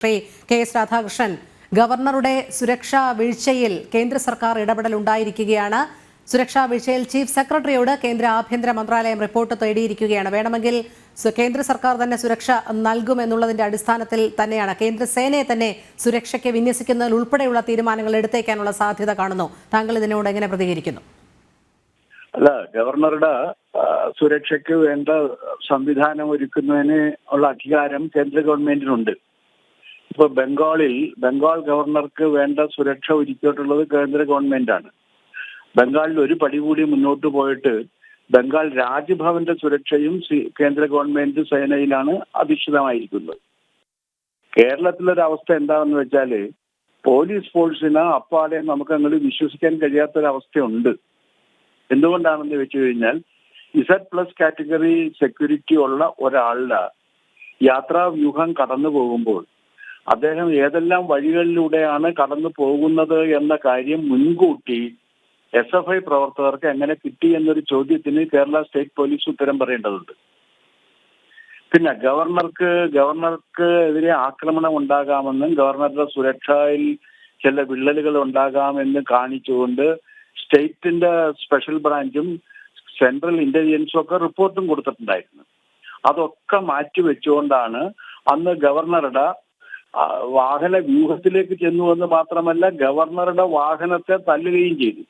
Shri K S Radhakrishnan, ഗവർണറുടെ സുരക്ഷാ വീഴ്ചയിൽ കേന്ദ്ര സർക്കാർ ഇടപെടൽ ഉണ്ടായിരിക്കുകയാണ്. സുരക്ഷാ വീഴ്ചയിൽ ചീഫ് സെക്രട്ടറിയോട് കേന്ദ്ര ആഭ്യന്തര മന്ത്രാലയം റിപ്പോർട്ട് തേടിയിരിക്കുകയാണ്. വേണമെങ്കിൽ കേന്ദ്ര സർക്കാർ തന്നെ സുരക്ഷ നൽകുമെന്നുള്ളതിന്റെ അടിസ്ഥാനത്തിൽ തന്നെയാണ് കേന്ദ്ര സേനയെ തന്നെ സുരക്ഷയ്ക്ക് വിന്യസിക്കുന്നതിൽ ഉൾപ്പെടെയുള്ള തീരുമാനങ്ങൾ എടുത്തേക്കാനുള്ള സാധ്യത കാണുന്നു. താങ്കൾ ഇതിനോട് എങ്ങനെ പ്രതികരിക്കുന്നു? അല്ല, ഗവർണറുടെ സുരക്ഷയ്ക്ക് വേണ്ട സംവിധാനം ഒരുക്കുന്നതിന് ഉള്ള അധികാരം കേന്ദ്ര ഗവൺമെന്റിനുണ്ട്. ഇപ്പൊ ബംഗാൾ ഗവർണർക്ക് വേണ്ട സുരക്ഷ ഒരുക്കിയിട്ടുള്ളത് കേന്ദ്ര ഗവൺമെന്റാണ്. ബംഗാളിൽ ഒരു പടി കൂടി മുന്നോട്ട് പോയിട്ട് ബംഗാൾ രാജ്ഭവന്റെ സുരക്ഷയും കേന്ദ്ര ഗവൺമെന്റ് സേനയിലാണ് അധിഷ്ഠിതമായിരിക്കുന്നത്. കേരളത്തിലൊരവസ്ഥ എന്താണെന്ന് വെച്ചാല് പോലീസ് ഫോഴ്സിന് അപ്പാടെ നമുക്ക് അങ്ങോട്ട് വിശ്വസിക്കാൻ കഴിയാത്തൊരവസ്ഥയുണ്ട്. എന്തുകൊണ്ടാണെന്ന് വെച്ച് കഴിഞ്ഞാൽ Z+ കാറ്റഗറി സെക്യൂരിറ്റി ഉള്ള ഒരാളുടെ യാത്രാ വ്യൂഹം കടന്നു പോകുമ്പോൾ അദ്ദേഹം ഏതെല്ലാം വഴികളിലൂടെയാണ് കടന്നു പോകുന്നത് എന്ന കാര്യം മുൻകൂട്ടി SFI പ്രവർത്തകർക്ക് എങ്ങനെ കിട്ടി എന്നൊരു ചോദ്യത്തിന് കേരള സ്റ്റേറ്റ് പോലീസ് ഉത്തരം പറയേണ്ടതുണ്ട്. പിന്നെ ഗവർണർക്ക് എതിരെ ആക്രമണം ഉണ്ടാകാമെന്നും ഗവർണറുടെ സുരക്ഷയിൽ ചില വിള്ളലുകൾ ഉണ്ടാകാമെന്ന് കാണിച്ചുകൊണ്ട് സ്റ്റേറ്റിന്റെ സ്പെഷ്യൽ ബ്രാഞ്ചും സെൻട്രൽ ഇന്റലിജൻസും ഒക്കെ റിപ്പോർട്ടും കൊടുത്തിട്ടുണ്ടായിരുന്നു. അതൊക്കെ മാറ്റിവെച്ചുകൊണ്ടാണ് അന്ന് ഗവർണറുടെ വാഹന വ്യൂഹത്തിലേക്ക് ചെന്നുവെന്ന് മാത്രമല്ല ഗവർണറുടെ വാഹനത്തെ തല്ലുകയും ചെയ്തു.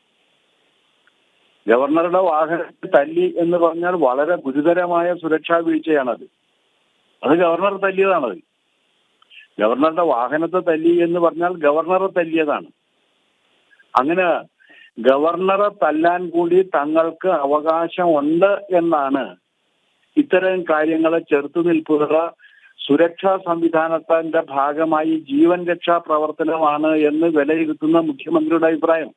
ഗവർണറുടെ വാഹനത്തെ തല്ലി എന്ന് പറഞ്ഞാൽ വളരെ ഗുരുതരമായ സുരക്ഷാ വീഴ്ചയാണത്. അത് ഗവർണർ തല്ലിയതാണത്. ഗവർണറുടെ വാഹനത്തെ തല്ലി എന്ന് പറഞ്ഞാൽ ഗവർണറെ തല്ലിയതാണ്. അങ്ങനെ ഗവർണറെ തല്ലാൻ കൂടി തങ്ങൾക്ക് അവകാശമുണ്ട് എന്നാണ് ഇത്തരം കാര്യങ്ങളെ ചെറുത്തുനിൽപ്പുള്ള സുരക്ഷാ സംവിധാനത്തിന്റെ ഭാഗമായി ജീവൻ രക്ഷാ പ്രവർത്തനമാണ് എന്ന് വിലയിരുത്തുന്ന മുഖ്യമന്ത്രിയുടെ അഭിപ്രായം.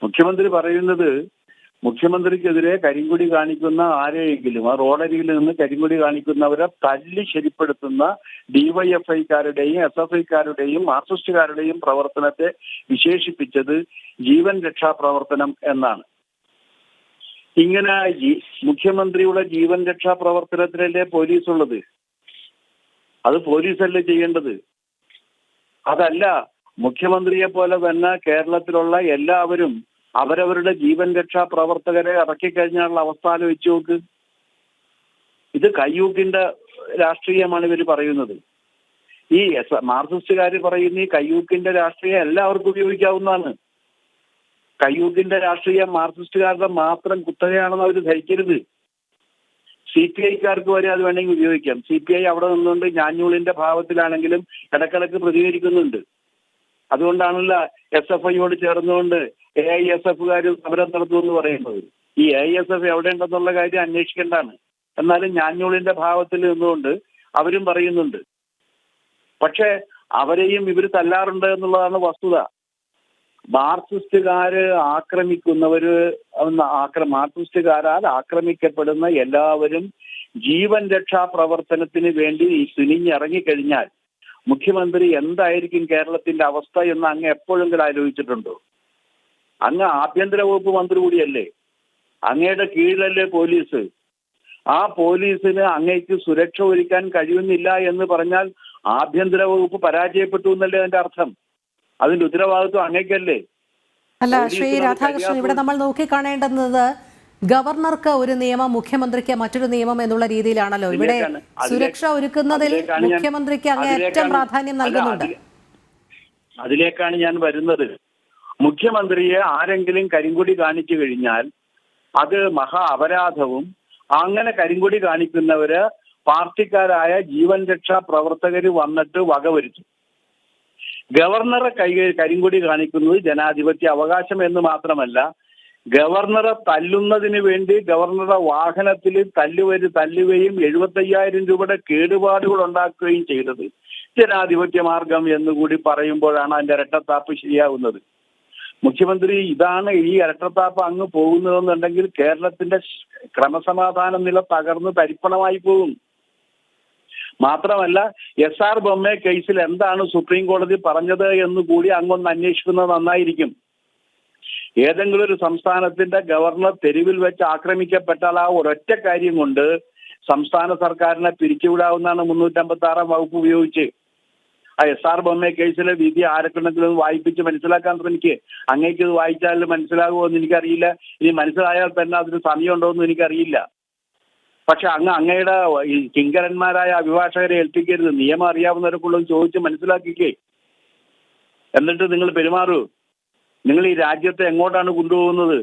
മുഖ്യമന്ത്രി പറയുന്നത് മുഖ്യമന്ത്രിക്കെതിരെ കരിങ്കൊടി കാണിക്കുന്ന ആരെയെങ്കിലും ആ റോഡരികിൽ നിന്ന് കരിങ്കൊടി കാണിക്കുന്നവരെ തല്ലി ശരിപ്പെടുത്തുന്ന DYFIക്കാരുടെയും SFIക്കാരുടെയും മാർക്സിസ്റ്റുകാരുടെയും പ്രവർത്തനത്തെ വിശേഷിപ്പിച്ചത് ജീവൻ രക്ഷാ പ്രവർത്തനം എന്നാണ്. ഇങ്ങനെ മുഖ്യമന്ത്രിയുടെ ജീവൻ രക്ഷാ പ്രവർത്തനത്തിലല്ലേ പോലീസ് ഉള്ളത്? അത് പോലീസല്ലേ ചെയ്യേണ്ടത്? അതല്ല, മുഖ്യമന്ത്രിയെ പോലെ തന്നെ കേരളത്തിലുള്ള എല്ലാവരും അവരവരുടെ ജീവൻ രക്ഷാ പ്രവർത്തകരെ ഇറക്കിക്കഴിഞ്ഞാലുള്ള അവസ്ഥ ആലോചിച്ച് നോക്ക്. ഇത് കയ്യൂക്കിന്റെ രാഷ്ട്രീയമാണ് ഇവർ പറയുന്നത്. ഈ മാർക്സിസ്റ്റുകാർ പറയുന്ന ഈ കയ്യൂക്കിന്റെ രാഷ്ട്രീയം എല്ലാവർക്കും ഉപയോഗിക്കാവുന്നതാണ്. കയ്യൂക്കിന്റെ രാഷ്ട്രീയം മാർക്സിസ്റ്റുകാരുടെ മാത്രം കുത്തകയാണെന്ന് അവർ ധരിക്കരുത്. CPIക്കാർക്ക് വരെ അത് വേണമെങ്കിൽ ഉപയോഗിക്കാം. CPI അവിടെ നിന്നുകൊണ്ട് ഞാഞ്ഞൂളിന്റെ ഭാവത്തിലാണെങ്കിലും ഇടക്കിടക്ക് പ്രതികരിക്കുന്നുണ്ട്. അതുകൊണ്ടാണല്ലോ SFIയോട് ചേർന്നുകൊണ്ട് AISFകാർ സമരം നടത്തുമെന്ന് പറയുന്നത്. ഈ AISF എവിടെ ഉണ്ടെന്നുള്ള കാര്യം അന്വേഷിക്കേണ്ടതാണ്. എന്നാലും ഞാഞ്ഞൂളിന്റെ ഭാവത്തിൽ നിന്നുകൊണ്ട് അവരും പറയുന്നുണ്ട്. പക്ഷെ അവരെയും ഇവർ തല്ലാറുണ്ട് എന്നുള്ളതാണ് വസ്തുത. മാർക്സിസ്റ്റുകാരാൽ ആക്രമിക്കപ്പെടുന്ന എല്ലാവരും ജീവൻ രക്ഷാ പ്രവർത്തനത്തിന് വേണ്ടി തുനിഞ്ഞിറങ്ങിക്കഴിഞ്ഞാൽ മുഖ്യമന്ത്രി എന്തായിരിക്കും കേരളത്തിന്റെ അവസ്ഥ എന്ന് അങ്ങ് എപ്പോഴെങ്കിലും ആലോചിച്ചിട്ടുണ്ടോ? അങ്ങ് ആഭ്യന്തര വകുപ്പ് മന്ത്രി കൂടിയല്ലേ? അങ്ങയുടെ കീഴിലല്ലേ പോലീസ്? ആ പോലീസിന് അങ്ങേക്ക് സുരക്ഷ ഒരുക്കാൻ കഴിയുന്നില്ല എന്ന് പറഞ്ഞാൽ ആഭ്യന്തര വകുപ്പ് പരാജയപ്പെട്ടു എന്നല്ലേ അതിന്റെ അർത്ഥം? അതിന്റെ ഉത്തരവാദിത്വം അങ്ങേക്കല്ലേ? അല്ല ശ്രീ രാധാകൃഷ്ണൻ, ഇവിടെ നമ്മൾ നോക്കിക്കാണേണ്ടുന്നത് ഗവർണർക്ക് ഒരു നിയമം, മുഖ്യമന്ത്രിക്ക് മറ്റൊരു നിയമം എന്നുള്ള രീതിയിലാണല്ലോ. ഇവിടെ സുരക്ഷ ഒരുക്കുന്നതിൽ മുഖ്യമന്ത്രിക്ക് അങ്ങേയറ്റം പ്രാധാന്യം നൽകുന്നുണ്ട്. അതിലേക്കാണ് ഞാൻ വരുന്നത്. മുഖ്യമന്ത്രിയെ ആരെങ്കിലും കരിങ്കൊടി കാണിച്ചു കഴിഞ്ഞാൽ അത് മഹാ അപരാധവും അങ്ങനെ കരിങ്കൊടി കാണിക്കുന്നവര് പാർട്ടിക്കാരായ ജീവൻ രക്ഷാ പ്രവർത്തകര് വന്നിട്ട് വകവരുത്തും. ഗവർണറെ കരിങ്കൊടി കാണിക്കുന്നത് ജനാധിപത്യ അവകാശം എന്ന് മാത്രമല്ല, ഗവർണറെ തല്ലുന്നതിന് വേണ്ടി ഗവർണറുടെ വാഹനത്തിൽ തല്ലുകയും 75,000 രൂപയുടെ കേടുപാടുകൾ ഉണ്ടാക്കുകയും ചെയ്തത് ജനാധിപത്യ മാർഗം എന്നുകൂടി പറയുമ്പോഴാണ് അതിന്റെ ഇരട്ടത്താപ്പ് ശരിയാകുന്നത്. മുഖ്യമന്ത്രി ഇതാണ് ഈ ഇരട്ടത്താപ്പ് അങ്ങ് പോകുന്നതെന്നുണ്ടെങ്കിൽ കേരളത്തിന്റെ ക്രമസമാധാന നില തകർന്ന് തരിപ്പണമായി പോകും. മാത്രമല്ല SR ബൊമ്മ കേസിൽ എന്താണ് സുപ്രീം കോടതി പറഞ്ഞത് എന്ന് കൂടി അങ്ങൊന്ന് അന്വേഷിക്കുന്നത് നന്നായിരിക്കും. ഏതെങ്കിലും ഒരു സംസ്ഥാനത്തിന്റെ ഗവർണർ തെരുവിൽ വെച്ച് ആക്രമിക്കപ്പെട്ടാൽ ആ ഒരൊറ്റ കാര്യം കൊണ്ട് സംസ്ഥാന സർക്കാരിനെ പിരിച്ചുവിടാവുന്നതാണ് 356 വകുപ്പ് ഉപയോഗിച്ച്. ആ SR ബൊമ്മ കേസിലെ വിധി ആരെക്കൊണ്ടെങ്കിലും വായിപ്പിച്ച് മനസ്സിലാക്കാൻ ശ്രമിക്കുക. അങ്ങേക്ക് ഇത് വായിച്ചാൽ മനസ്സിലാകുമോ എന്ന് എനിക്കറിയില്ല. ഇനി മനസ്സിലായാൽ തന്നെ അതിന് സമയമുണ്ടോ എന്ന് എനിക്കറിയില്ല. പക്ഷെ അങ്ങയുടെ ഈ കിങ്കരന്മാരായ അഭിഭാഷകരെ ഏൽപ്പിക്കരുത്. നിയമം അറിയാവുന്നവരെക്കുള്ളും ചോദിച്ച് മനസ്സിലാക്കിക്കേ. എന്നിട്ട് നിങ്ങൾ പെരുമാറൂ. നിങ്ങൾ ഈ രാജ്യത്തെ എങ്ങോട്ടാണ് കൊണ്ടുപോകുന്നത്?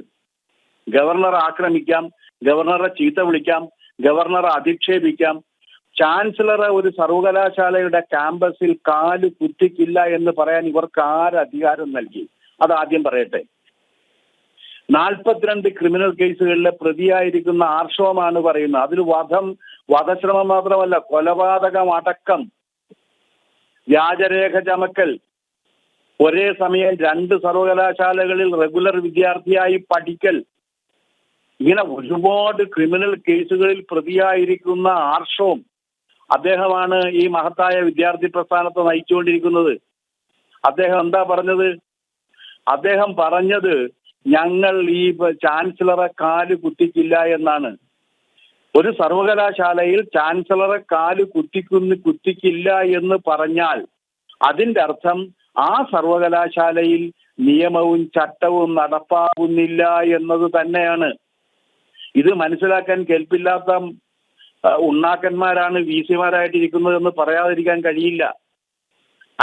ഗവർണറെ ആക്രമിക്കാം, ഗവർണറെ ചീത്ത വിളിക്കാം, ഗവർണറെ അധിക്ഷേപിക്കാം. ചാൻസലറെ ഒരു സർവകലാശാലയുടെ ക്യാമ്പസിൽ കാല് കുത്തിക്കില്ല എന്ന് പറയാൻ ഇവർക്ക് ആര് അധികാരം നൽകി? അതാദ്യം പറയട്ടെ. 42 ക്രിമിനൽ കേസുകളിലെ പ്രതിയായിരിക്കുന്ന ആർഷോമാണ് പറയുന്നത്. അതിൽ വധശ്രമം മാത്രമല്ല, കൊലപാതകം അടക്കം, വ്യാജരേഖ ചമക്കൽ, ഒരേ സമയം 2 സർവകലാശാലകളിൽ റെഗുലർ വിദ്യാർത്ഥിയായി പഠിക്കൽ, ഇങ്ങനെ ഒരുപാട് ക്രിമിനൽ കേസുകളിൽ പ്രതിയായിരിക്കുന്ന ആർഷോം അദ്ദേഹമാണ് ഈ മഹത്തായ വിദ്യാർത്ഥി പ്രസ്ഥാനത്തെ നയിച്ചുകൊണ്ടിരിക്കുന്നത്. അദ്ദേഹം എന്താ പറഞ്ഞത്? അദ്ദേഹം പറഞ്ഞത് ഞങ്ങൾ ഈ ചാൻസലറെ കാല് കുത്തിക്കില്ല എന്നാണ്. ഒരു സർവകലാശാലയിൽ ചാൻസലറെ കാല് കുത്തിക്കില്ല എന്ന് പറഞ്ഞാൽ അതിന്റെ അർത്ഥം ആ സർവകലാശാലയിൽ നിയമവും ചട്ടവും നടപ്പാകുന്നില്ല എന്നത് തന്നെയാണ്. ഇത് മനസ്സിലാക്കാൻ കെൽപ്പില്ലാത്ത ഉണ്ണാക്കന്മാരാണ് VC-മാരായിട്ടിരിക്കുന്നതെന്ന് പറയാതിരിക്കാൻ കഴിയില്ല.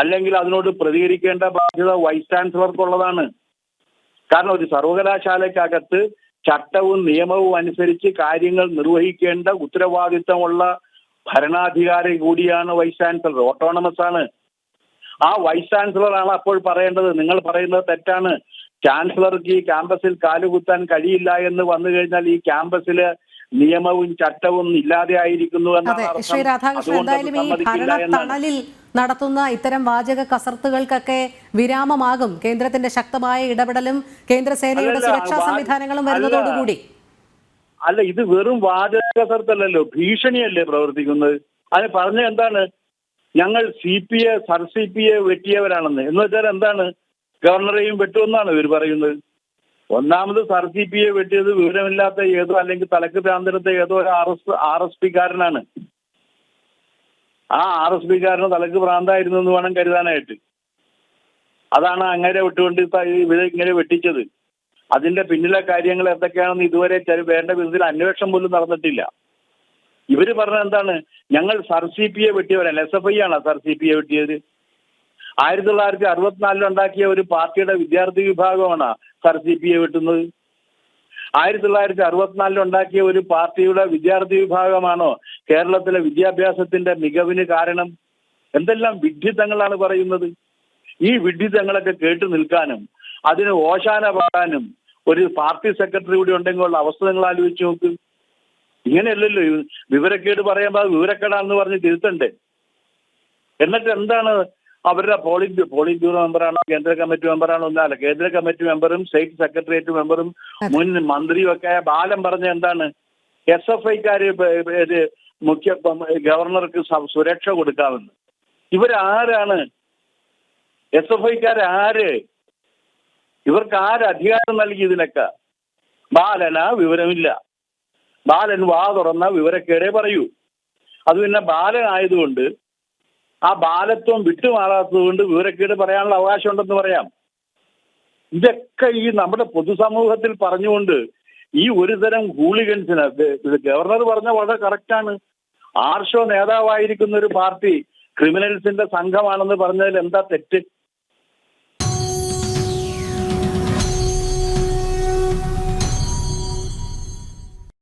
അല്ലെങ്കിൽ അതിനോട് പ്രതികരിക്കേണ്ട ബാധ്യത വൈസ് ചാൻസലർക്കുള്ളതാണ്. കാരണം ഒരു സർവകലാശാലയ്ക്കകത്ത് ചട്ടവും നിയമവും അനുസരിച്ച് കാര്യങ്ങൾ നിർവഹിക്കേണ്ട ഉത്തരവാദിത്തമുള്ള ഭരണാധികാരി കൂടിയാണ് വൈസ് ചാൻസലർ. ഓട്ടോണമസ് ആണ്. ആ വൈസ് ചാൻസലറാണ് അപ്പോൾ പറയേണ്ടത് നിങ്ങൾ പറയുന്നത് തെറ്റാണ്, ചാൻസലർക്ക് ഈ ക്യാമ്പസിൽ കാലുകുത്താൻ കഴിയില്ല എന്ന് വന്നു കഴിഞ്ഞാൽ ഈ ക്യാമ്പസില് നിയമവും ചട്ടവും ഇല്ലാതെ ആയിരിക്കുന്നു അതെ, ശ്രീ രാധാകൃഷ്ണൻ, എന്തായാലും ഈ ഭരണ തണലിൽ നടത്തുന്ന ഇത്തരം വാചക കസർത്തുകൾക്കൊക്കെ വിരാമമാകും കേന്ദ്രത്തിന്റെ ശക്തമായ ഇടപെടലും കേന്ദ്രസേനയുടെ സുരക്ഷാ സംവിധാനങ്ങളും വരുന്നതോടുകൂടി. അല്ല, ഇത് വെറും വാചക കസർത്തല്ലല്ലോ, ഭീഷണിയല്ലേ പ്രവർത്തിക്കുന്നത്. അതിന് പറഞ്ഞ എന്താണ്? ഞങ്ങൾ സർ-CPയെ വെട്ടിയവരാണെന്ന്. എന്ന് വെച്ചാൽ എന്താണ്? ഗവർണറെയും വെട്ടുമെന്നാണ് ഇവർ പറയുന്നത്. ഒന്നാമത് സർ-CPയെ വെട്ടിയത് വിവരമില്ലാത്ത ഏതോ അല്ലെങ്കിൽ തലക്ക് ഭ്രാന്തരത്തെ ഏതോ ഒരു RSPക്കാരനാണ്. ആ RSPക്കാരന് തലക്ക് ഭ്രാന്തായിരുന്നു എന്ന് വേണം കരുതാനായിട്ട്. അതാണ് അങ്ങനെ വിട്ടുകൊണ്ട് ഇങ്ങനെ വെട്ടിച്ചത്. അതിന്റെ പിന്നിലെ കാര്യങ്ങൾ എന്തൊക്കെയാണെന്ന് ഇതുവരെ വേണ്ട വിധത്തിൽ അന്വേഷണം പോലും നടന്നിട്ടില്ല. ഇവര് പറഞ്ഞത് എന്താണ്? ഞങ്ങൾ സർ-CPയെ വെട്ടിയവരല്ല. SFI ആണ് സർ-CPയെ വെട്ടിയത്. 1964 ഉണ്ടാക്കിയ ഒരു പാർട്ടിയുടെ വിദ്യാർത്ഥി വിഭാഗമാണ് സർ-CPയെ വെട്ടുന്നത്. 1964 ഉണ്ടാക്കിയ ഒരു പാർട്ടിയുടെ വിദ്യാർത്ഥി വിഭാഗമാണോ കേരളത്തിലെ വിദ്യാഭ്യാസത്തിന്റെ മികവിന് കാരണം? എന്തെല്ലാം വിഡ്ഢിത്തങ്ങളാണ് പറയുന്നത്. ഈ വിഡ്ഢിത്തങ്ങളൊക്കെ കേട്ടു നിൽക്കാനും അതിന് ഓശാന പാടാനും ഒരു പാർട്ടി സെക്രട്ടറി കൂടി ഉണ്ടെങ്കിൽ അവസ്ഥ നിങ്ങൾ ആലോചിച്ച് നോക്ക്. ഇങ്ങനെയല്ലല്ലോ വിവരക്കേട് പറയുമ്പോൾ വിവരക്കേടാണെന്ന് പറഞ്ഞ് തിരുത്തണ്ടേ? എന്നിട്ട് എന്താണ് അവരുടെ പോളിറ്റ് ബ്യൂറോ മെമ്പറാണോ കേന്ദ്ര കമ്മിറ്റി മെമ്പറാണോ ഒന്നല്ല, കേന്ദ്ര കമ്മിറ്റി മെമ്പറും സ്റ്റേറ്റ് സെക്രട്ടേറിയറ്റ് മെമ്പറും മുൻ മന്ത്രിയും ഒക്കെ ബാലം പറഞ്ഞ എന്താണ്? SFIക്കാര് ഗവർണർക്ക് സുരക്ഷ കൊടുക്കാമെന്ന്. ഇവരാരാണ്? SFIക്കാര്? ഇവർക്ക് ആര് അധികാരം നൽകി ഇതിനൊക്കെ? ബാലനാ വിവരമില്ല. ബാലൻ വാ തുറന്ന വിവരക്കേടേ പറയൂ. അത് പിന്നെ ബാലനായതുകൊണ്ട് ആ ബാലത്വം വിട്ടുമാറാത്തത് കൊണ്ട് വിവരക്കേട് പറയാനുള്ള അവകാശം ഉണ്ടെന്ന് പറയാം. ഇതൊക്കെ ഈ നമ്മുടെ പൊതുസമൂഹത്തിൽ പറഞ്ഞുകൊണ്ട് ഈ ഒരു തരം ഹൂളിഗൻസിന് ഗവർണർ പറഞ്ഞ വളരെ കറക്റ്റാണ്. ആർഷോ നേതാവായിരിക്കുന്ന ഒരു പാർട്ടി ക്രിമിനൽസിന്റെ സംഘമാണെന്ന് പറഞ്ഞതിൽ എന്താ തെറ്റ്?